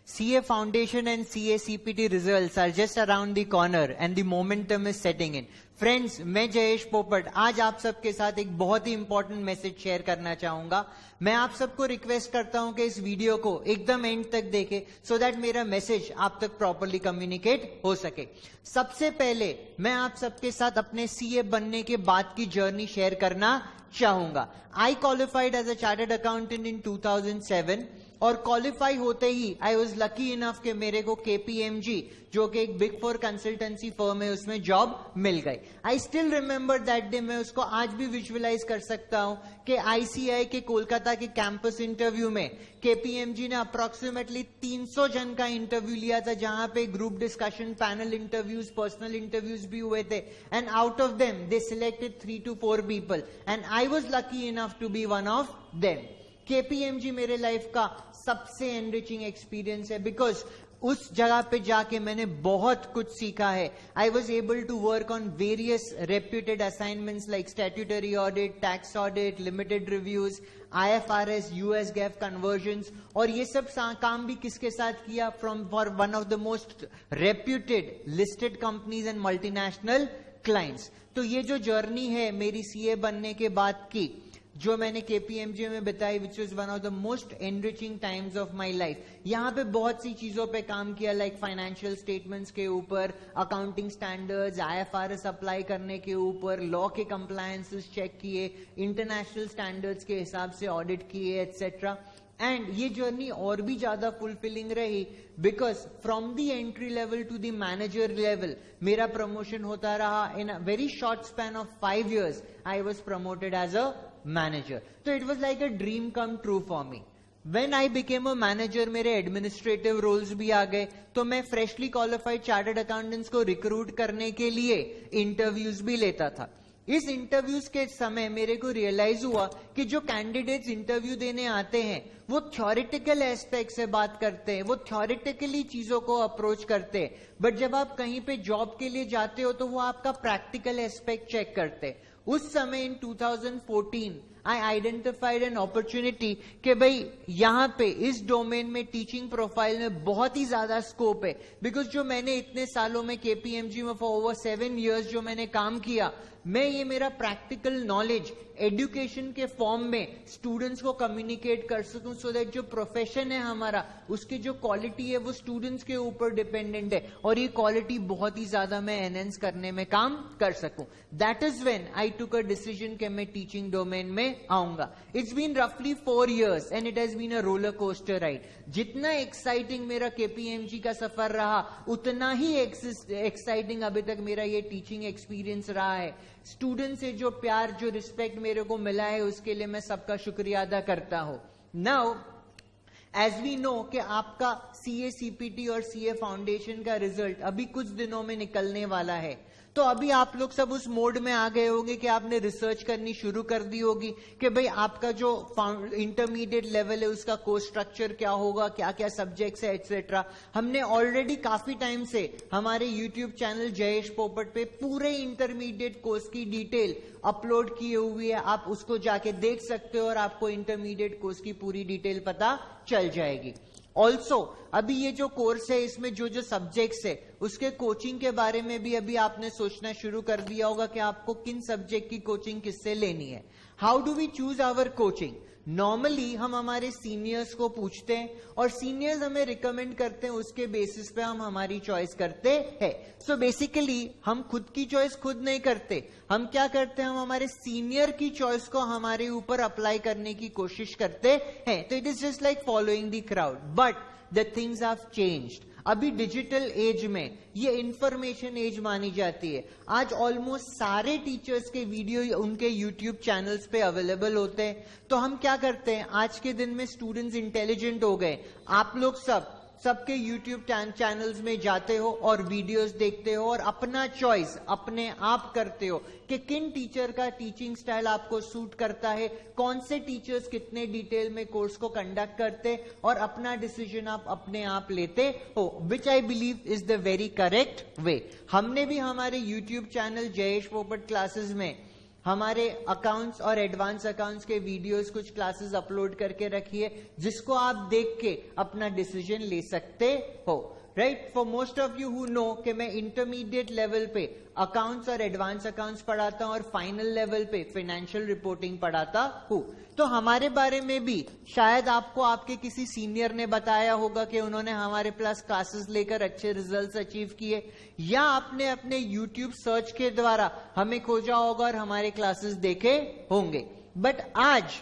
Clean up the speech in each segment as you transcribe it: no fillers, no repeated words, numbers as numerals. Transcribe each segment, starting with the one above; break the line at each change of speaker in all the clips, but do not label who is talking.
CA Foundation and CA CPT results are just around the corner and the momentum is setting in. Friends, मैं जयेश पोपट आज आप सबके साथ एक बहुत ही इंपॉर्टेंट मैसेज शेयर करना चाहूंगा. मैं आप सबको रिक्वेस्ट करता हूं कि इस वीडियो को एकदम एंड तक देखें सो दैट मेरा मैसेज आप तक प्रॉपर्ली कम्युनिकेट हो सके. सबसे पहले मैं आप सबके साथ अपने सीए बनने के बाद की जर्नी शेयर करना चाहूंगा. I qualified as a chartered accountant in 2007 और क्वालिफाई होते ही आई वॉज लकी इनफ कि मेरे को KPMG जो कि एक बिग 4 कंसल्टेंसी फर्म है उसमें जॉब मिल गई. I still remember that day. मैं उसको आज भी विजुअलाइज कर सकता हूं कि ICI के कोलकाता के कैंपस इंटरव्यू में KPMG ने अप्रोक्सीमेटली 300 जन का इंटरव्यू लिया था, जहां पे group discussion, panel interviews, personal interviews भी हुए थे. And out of them they selected 3 to 4 people and I was lucky enough to be one of them. KPMG मेरे लाइफ का सबसे एनरिचिंग एक्सपीरियंस है बिकॉज उस जगह पे जाके मैंने बहुत कुछ सीखा है. I was able to work on various reputed assignments like statutory audit, tax audit, limited reviews, IFRS, US GAAP conversions, और ये सब काम भी किसके साथ किया? For one of the most reputed listed companies and multinational clients. तो ये जो जर्नी है मेरी CA बनने के बाद की, जो मैंने KPMG में बताई, which is one of the most enriching times of my life. यहाँ पे बहुत सी चीजों पे काम किया, लाइक फाइनेंशियल स्टेटमेंट्स के ऊपर, अकाउंटिंग स्टैंडर्ड्स, IFRS अप्लाई करने के ऊपर, लॉ के कंप्लायंसेस चेक किए, इंटरनेशनल स्टैंडर्ड्स के हिसाब से ऑडिट किए, एटसेट्रा. एंड ये जर्नी और भी ज्यादा फुलफिलिंग रही because from the entry level to the manager level मेरा प्रमोशन होता रहा. In a very short span of 5 years I was promoted as a manager. तो it was like a dream come true for me. When I became a manager, मेरे administrative roles भी आ गए, तो मैं फ्रेशली क्वालिफाइड चार्टर्ड अकाउंटेंट्स को recruit करने के लिए इंटरव्यूज भी लेता था. इस इंटरव्यूज के समय मेरे को रियलाइज हुआ कि जो कैंडिडेट्स इंटरव्यू देने आते हैं वो थ्योरेटिकल एस्पेक्ट से बात करते हैं, वो थ्योरेटिकली चीजों को अप्रोच करते हैं, बट जब आप कहीं पे जॉब के लिए जाते हो तो वो आपका प्रैक्टिकल एस्पेक्ट चेक करते हैं. उस समय इन 2014 आई आइडेंटिफाइड एन अपॉर्चुनिटी कि भाई यहां पे इस डोमेन में टीचिंग प्रोफाइल में बहुत ही ज्यादा स्कोप है. बिकॉज जो मैंने इतने सालों में KPMG में फॉर ओवर 7 years जो मैंने काम किया, मैं ये मेरा प्रैक्टिकल नॉलेज एजुकेशन के फॉर्म में स्टूडेंट्स को कम्युनिकेट कर सकूं सो दैट जो प्रोफेशन है हमारा उसकी जो क्वालिटी है वो स्टूडेंट्स के ऊपर डिपेंडेंट है और ये क्वालिटी बहुत ही ज्यादा मैं एनहेंस करने में काम कर सकूं. That is when I took a decision कि मैं टीचिंग डोमेन में आऊंगा. इट्स बीन रफली 4 years and it has been a roller coaster ride. जितना एक्साइटिंग मेरा KPMG का सफर रहा उतना ही एक्साइटिंग अभी तक मेरा ये टीचिंग एक्सपीरियंस रहा है. स्टूडेंट से जो प्यार, जो रिस्पेक्ट मेरे को मिला है उसके लिए मैं सबका शुक्रिया अदा करता हूं. नाउ एज वी नो कि आपका CA CPT और CA फाउंडेशन का रिजल्ट अभी कुछ दिनों में निकलने वाला है. तो अभी आप लोग सब उस मोड में आ गए होंगे कि आपने रिसर्च करनी शुरू कर दी होगी कि भाई आपका जो इंटरमीडिएट लेवल है उसका कोर्स स्ट्रक्चर क्या होगा, क्या क्या सब्जेक्ट्स है, एटसेट्रा. हमने ऑलरेडी काफी टाइम से हमारे YouTube चैनल जयेश पोपट पे पूरे इंटरमीडिएट कोर्स की डिटेल अपलोड की हुई है. आप उसको जाके देख सकते हो और आपको इंटरमीडिएट कोर्स की पूरी डिटेल पता चल जाएगी. ऑल्सो अभी ये जो कोर्स है इसमें जो जो सब्जेक्ट्स है उसके कोचिंग के बारे में भी अभी आपने सोचना शुरू कर दिया होगा कि आपको किन सब्जेक्ट की कोचिंग किससे लेनी है. How do we choose our coaching? Normally हम हमारे सीनियर्स को पूछते हैं और सीनियर्स हमें रिकमेंड करते हैं, उसके बेसिस पे हम हमारी चॉइस करते हैं. सो बेसिकली हम खुद की चॉइस खुद नहीं करते. हम क्या करते हैं? हम हमारे सीनियर की चॉइस को हमारे ऊपर अप्लाई करने की कोशिश करते हैं. तो it is just like following the crowd. But the things have changed. अभी डिजिटल एज में ये इंफॉर्मेशन एज मानी जाती है. आज ऑलमोस्ट सारे टीचर्स के वीडियो उनके YouTube चैनल्स पे अवेलेबल होते हैं. तो हम क्या करते हैं, आज के दिन में स्टूडेंट्स इंटेलिजेंट हो गए. आप लोग सबके YouTube चैनल्स में जाते हो और वीडियोस देखते हो और अपना चॉइस अपने आप करते हो कि किन टीचर का टीचिंग स्टाइल आपको सूट करता है, कौन से टीचर्स कितने डिटेल में कोर्स को कंडक्ट करते, और अपना डिसीजन आप अपने आप लेते हो, which I believe is the very correct way. हमने भी हमारे YouTube चैनल जयेश पोपट क्लासेस में हमारे अकाउंट्स और एडवांस अकाउंट्स के वीडियोस कुछ क्लासेस अपलोड करके रखी है, जिसको आप देख के अपना डिसीजन ले सकते हो, right. For most of you who know कि मैं इंटरमीडिएट लेवल पे अकाउंट्स और एडवांस अकाउंट्स पढ़ाता हूं और फाइनल लेवल पे फाइनेंशियल रिपोर्टिंग पढ़ाता हूं। तो हमारे बारे में भी शायद आपको आपके किसी सीनियर ने बताया होगा कि उन्होंने हमारे प्लस क्लासेस लेकर अच्छे रिजल्ट्स अचीव किए, या आपने अपने यूट्यूब सर्च के द्वारा हमें खोजा होगा और हमारे क्लासेस देखे होंगे। बट आज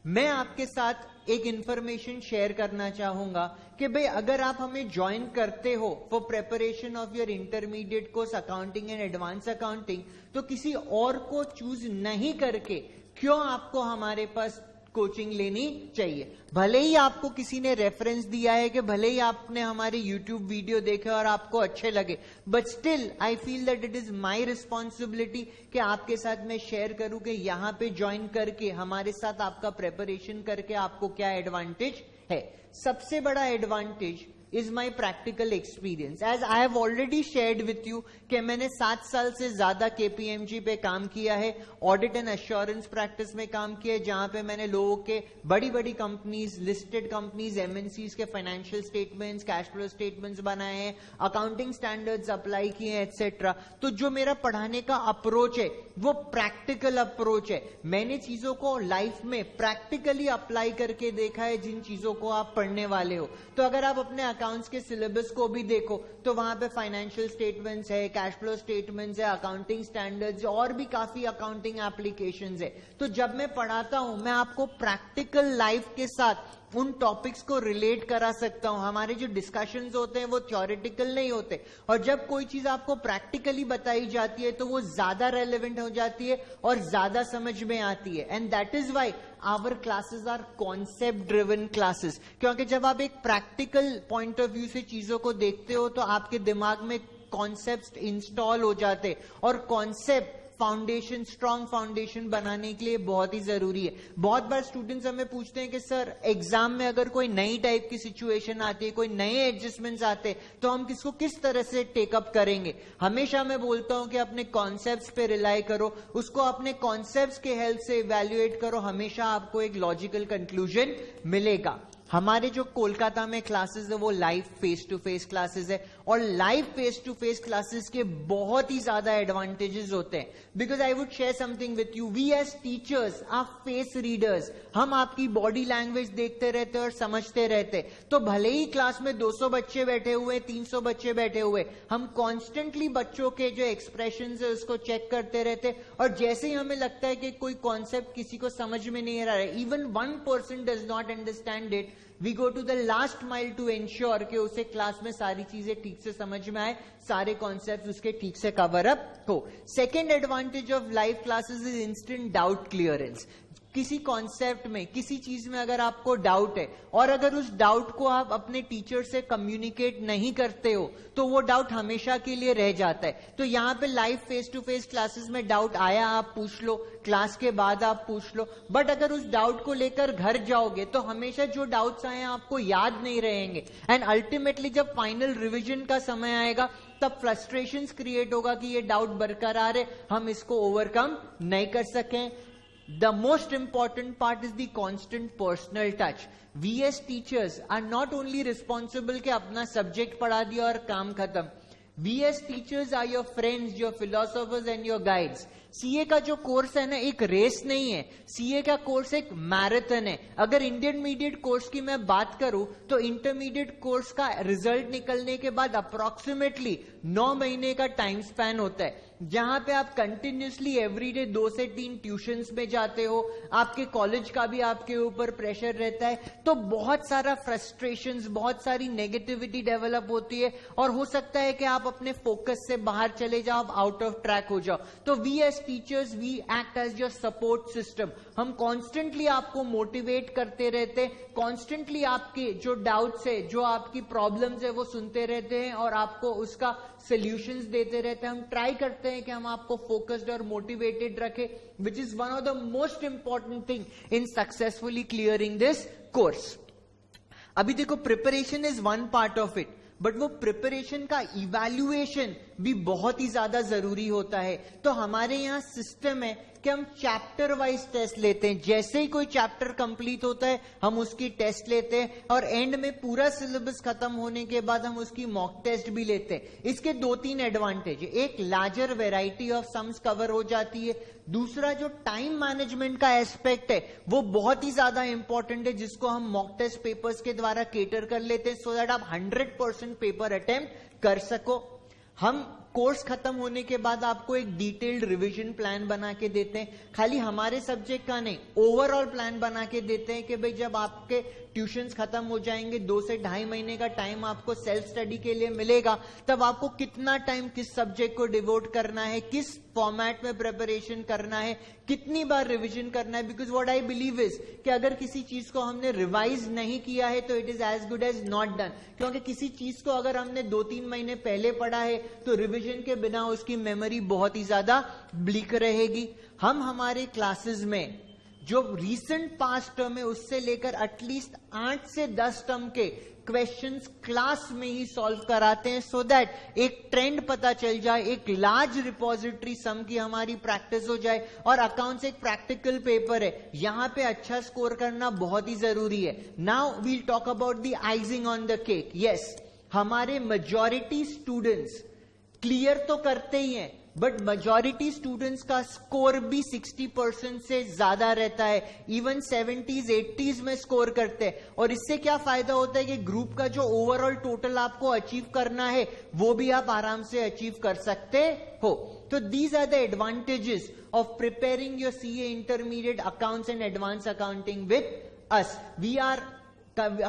मैं आपके साथ एक इंफॉर्मेशन शेयर करना चाहूंगा कि भाई अगर आप हमें ज्वाइन करते हो for preparation of your intermediate course accounting and advance accounting, तो किसी और को चूज नहीं करके क्यों आपको हमारे पास कोचिंग लेनी चाहिए। भले ही आपको किसी ने रेफरेंस दिया है, कि भले ही आपने हमारे यूट्यूब वीडियो देखे और आपको अच्छे लगे, but still I feel that it is my responsibility कि आपके साथ मैं शेयर करूं कि यहां पे ज्वाइन करके हमारे साथ आपका प्रिपरेशन करके आपको क्या एडवांटेज है। सबसे बड़ा advantage is my practical experience. As I have already shared with you कि मैंने 7 साल से ज्यादा KPMG पे काम किया है, ऑडिट एंड एश्योरेंस प्रैक्टिस में काम किया है, जहां पे मैंने लोगों के बड़ी बड़ी कंपनीज, लिस्टेड कंपनीज, MNCs के financial statements, cash flow statements बनाए हैं, अकाउंटिंग स्टैंडर्ड्स अप्लाई किए हैं, एटसेट्रा। तो जो मेरा पढ़ाने का अप्रोच है वो प्रैक्टिकल अप्रोच है। मैंने चीजों को लाइफ में प्रैक्टिकली अप्लाई करके देखा है, जिन चीजों को आप पढ़ने वाले हो। तो अगर आप अपने अकाउंट्स के सिलेबस को भी देखो तो वहां पे फाइनेंशियल स्टेटमेंट्स है, कैश फ्लो स्टेटमेंट्स है, अकाउंटिंग स्टैंडर्ड्स और भी काफी अकाउंटिंग एप्लीकेशंस है। तो जब मैं पढ़ाता हूं मैं आपको प्रैक्टिकल लाइफ के साथ उन टॉपिक्स को रिलेट करा सकता हूं। हमारे जो डिस्कशंस होते हैं वो थ्योरेटिकल नहीं होते, और जब कोई चीज आपको प्रैक्टिकली बताई जाती है तो वो ज्यादा रेलेवेंट हो जाती है और ज्यादा समझ में आती है। And that is why our classes are concept driven classes, क्योंकि जब आप एक प्रैक्टिकल पॉइंट ऑफ व्यू से चीजों को देखते हो तो आपके दिमाग में कॉन्सेप्ट इंस्टॉल हो जाते, और कॉन्सेप्ट फाउंडेशन, स्ट्रॉन्ग फाउंडेशन बनाने के लिए बहुत ही जरूरी है। बहुत बार स्टूडेंट्स हमें पूछते हैं कि सर एग्जाम में अगर कोई नई टाइप की सिचुएशन आती है, कोई नए एडजस्टमेंट्स आते हैं, तो हम किसको किस तरह से टेकअप करेंगे। हमेशा मैं बोलता हूं कि अपने कॉन्सेप्ट्स पे रिलाई करो, उसको अपने कॉन्सेप्ट्स के हेल्प से इवैल्यूएट करो, हमेशा आपको एक लॉजिकल कंक्लूजन मिलेगा। हमारे जो कोलकाता में क्लासेस है वो live face to face classes है, और live face to face classes के बहुत ही ज्यादा एडवांटेजेस होते हैं। Because I would share something with you, we as teachers are face readers, हम आपकी बॉडी लैंग्वेज देखते रहते और समझते रहते। तो भले ही क्लास में 200 बच्चे बैठे हुए, 300 बच्चे बैठे हुए, हम कॉन्स्टेंटली बच्चों के जो एक्सप्रेशन है उसको चेक करते रहते, और जैसे ही हमें लगता है कि कोई कॉन्सेप्ट किसी को समझ में नहीं आ रहा है, even 1% does not understand it, we go to the last mile to ensure कि उसे क्लास में सारी चीजें ठीक से समझ में आए, सारे कॉन्सेप्ट्स उसके ठीक से कवर अप हो। Second advantage of live classes is instant doubt clearance. किसी कॉन्सेप्ट में, किसी चीज में अगर आपको डाउट है और अगर उस डाउट को आप अपने टीचर से कम्युनिकेट नहीं करते हो तो वो डाउट हमेशा के लिए रह जाता है। तो यहाँ पे live face to face classes में डाउट आया आप पूछ लो, क्लास के बाद आप पूछ लो, बट अगर उस डाउट को लेकर घर जाओगे तो हमेशा जो डाउट्स आए आपको याद नहीं रहेंगे, एंड अल्टीमेटली जब फाइनल रिविजन का समय आएगा तब फ्रस्ट्रेशंस क्रिएट होगा कि ये डाउट बरकरार है, हम इसको ओवरकम नहीं कर सकें। The most important part is the constant personal touch. We as teachers are not only responsible कि अपना सब्जेक्ट पढ़ा दिया और काम खत्म. We as teachers are your friends, your philosophers and your guides. CA का जो कोर्स है ना एक रेस नहीं है, सीए का कोर्स एक मैराथन है। अगर इंटरमीडिएट कोर्स की मैं बात करूं तो इंटरमीडिएट कोर्स का रिजल्ट निकलने के बाद अप्रोक्सीमेटली 9 महीने का टाइम स्पैन होता है, जहां पे आप कंटिन्यूसली एवरीडे 2 से 3 ट्यूशंस में जाते हो, आपके कॉलेज का भी आपके ऊपर प्रेशर रहता है, तो बहुत सारा फ्रस्ट्रेशंस, बहुत सारी नेगेटिविटी डेवलप होती है और हो सकता है कि आप अपने फोकस से बाहर चले जाओ, आप आउट ऑफ ट्रैक हो जाओ। तो we as teachers we act as your support system. हम कॉन्स्टेंटली आपको मोटिवेट करते रहते, कॉन्स्टेंटली आपके जो डाउट्स है, जो आपकी प्रॉब्लम्स है वो सुनते रहते हैं और आपको उसका सॉल्यूशंस देते रहते हैं। हम ट्राई करते हैं कि हम आपको फोकस्ड और मोटिवेटेड रखें, which is one of the most important thing in successfully clearing this course. अभी देखो preparation is one part of it, but वो प्रिपरेशन का इवैल्यूएशन भी बहुत ही ज्यादा जरूरी होता है। तो हमारे यहाँ सिस्टम है कि हम चैप्टर वाइज टेस्ट लेते हैं। जैसे ही कोई चैप्टर कंप्लीट होता है हम उसकी टेस्ट लेते हैं, और एंड में पूरा सिलेबस खत्म होने के बाद हम उसकी मॉक टेस्ट भी लेते हैं। इसके 2-3 एडवांटेज है। एक, larger variety of sums cover हो जाती है। दूसरा, जो टाइम मैनेजमेंट का एस्पेक्ट है वो बहुत ही ज्यादा इंपॉर्टेंट है, जिसको हम मॉक टेस्ट पेपर्स के द्वारा केटर कर लेते हैं, सो दैट आप 100% पेपर अटेम्प्ट कर सको। हम कोर्स खत्म होने के बाद आपको एक डिटेल्ड रिवीजन प्लान बना के देते हैं। खाली हमारे सब्जेक्ट का नहीं, ओवरऑल प्लान बना के देते हैं कि भाई जब आपके ट्यूशंस खत्म हो जाएंगे, 2 से 2.5 महीने का टाइम आपको सेल्फ स्टडी के लिए मिलेगा, तब आपको कितना टाइम किस सब्जेक्ट को डिवोट करना है, किस फॉर्मेट में प्रिपरेशन करना है, कितनी बार रिवीजन करना है। Because what I believe is कि अगर किसी चीज को हमने रिवाइज नहीं किया है तो it is as good as not done. क्योंकि किसी चीज को अगर हमने 2-3 महीने पहले पढ़ा है तो रिवीजन के बिना उसकी मेमोरी बहुत ही ज्यादा ब्लिक रहेगी। हम हमारे क्लासेस में जो रीसेंट पास्ट टर्म है उससे लेकर एटलीस्ट 8 से 10 टर्म के क्वेश्चंस क्लास में ही सॉल्व कराते हैं, सो दैट एक ट्रेंड पता चल जाए, एक लार्ज रिपोजिटरी सम की हमारी प्रैक्टिस हो जाए। और अकाउंट्स एक प्रैक्टिकल पेपर है, यहां पे अच्छा स्कोर करना बहुत ही जरूरी है। Now we'll talk about the icing on the cake. Yes, हमारे मेजॉरिटी स्टूडेंट्स क्लियर तो करते ही हैं, बट मेजॉरिटी स्टूडेंट्स का स्कोर भी 60% से ज्यादा रहता है। इवन 70s 80s में स्कोर करते हैं। और इससे क्या फायदा होता है कि ग्रुप का जो ओवरऑल टोटल आपको अचीव करना है वो भी आप आराम से अचीव कर सकते हो। तो these are the advantages of preparing your CA intermediate accounts and advance accounting with us. We are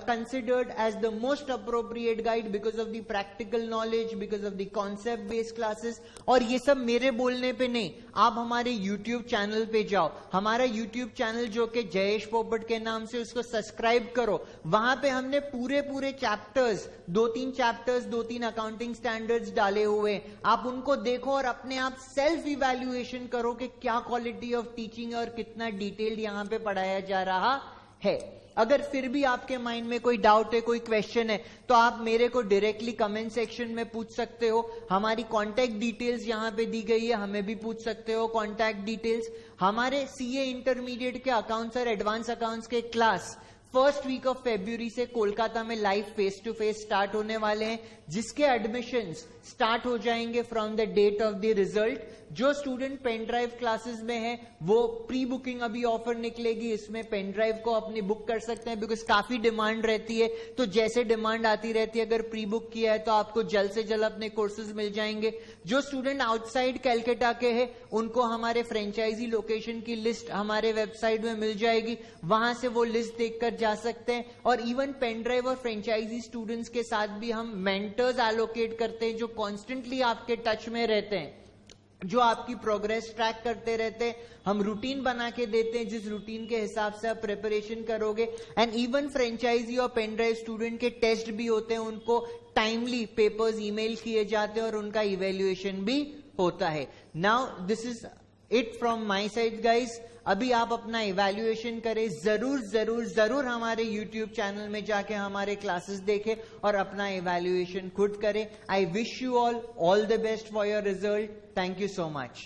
considered as the most appropriate guide because of the practical knowledge, because of the concept based classes। और ये सब मेरे बोलने पे नहीं, आप हमारे YouTube channel पे जाओ। हमारा YouTube चैनल जो कि जयेश पोपट के नाम से, उसको सब्सक्राइब करो। वहां पे हमने पूरे चैप्टर्स, 2-3 चैप्टर्स, 2-3 अकाउंटिंग स्टैंडर्ड्स डाले हुए, आप उनको देखो और अपने आप सेल्फ इवैल्यूएशन करो कि क्या क्वालिटी ऑफ टीचिंग है और कितना डिटेल्ड यहाँ पे पढ़ाया जा रहा है। अगर फिर भी आपके माइंड में कोई डाउट है, कोई क्वेश्चन है, तो आप मेरे को डायरेक्टली कमेंट सेक्शन में पूछ सकते हो। हमारी कॉन्टैक्ट डिटेल्स यहाँ पे दी गई है, हमें भी पूछ सकते हो कॉन्टैक्ट डिटेल्स। हमारे CA इंटरमीडिएट के अकाउंट्स और एडवांस अकाउंट्स के class first week of February से कोलकाता में live face to face start होने वाले हैं, जिसके एडमिशंस स्टार्ट हो जाएंगे from the date of the result. जो स्टूडेंट पेन ड्राइव क्लासेस में है वो प्री बुकिंग अभी ऑफर निकलेगी, इसमें पेन ड्राइव को अपनी बुक कर सकते हैं, बिकॉज काफी डिमांड रहती है। तो जैसे डिमांड आती रहती है, अगर प्री बुक किया है तो आपको जल्द से जल्द अपने कोर्सेज मिल जाएंगे। जो स्टूडेंट आउटसाइड कैलकाटा के हैं उनको हमारे फ्रेंचाइजी लोकेशन की लिस्ट हमारे वेबसाइट में मिल जाएगी, वहां से वो लिस्ट देखकर जा सकते हैं। और इवन पेन ड्राइव और फ्रेंचाइजी स्टूडेंट्स के साथ भी हम मेंटर्स एलोकेट करते हैं, जो कॉन्स्टेंटली आपके टच में रहते हैं, जो आपकी प्रोग्रेस ट्रैक करते रहते हैं। हम रूटीन बना के देते हैं, जिस रूटीन के हिसाब से आप प्रिपरेशन करोगे। एंड इवन फ्रेंचाइजी और पेन ड्राइव स्टूडेंट के टेस्ट भी होते हैं, उनको टाइमली पेपर्स ईमेल किए जाते हैं और उनका इवेल्युएशन भी होता है। Now this is it from my side guys. अभी आप अपना इवैल्यूएशन करें, जरूर हमारे YouTube चैनल में जाके हमारे क्लासेस देखें और अपना इवैल्यूएशन खुद करें। I wish you all the best for your result. Thank you so much.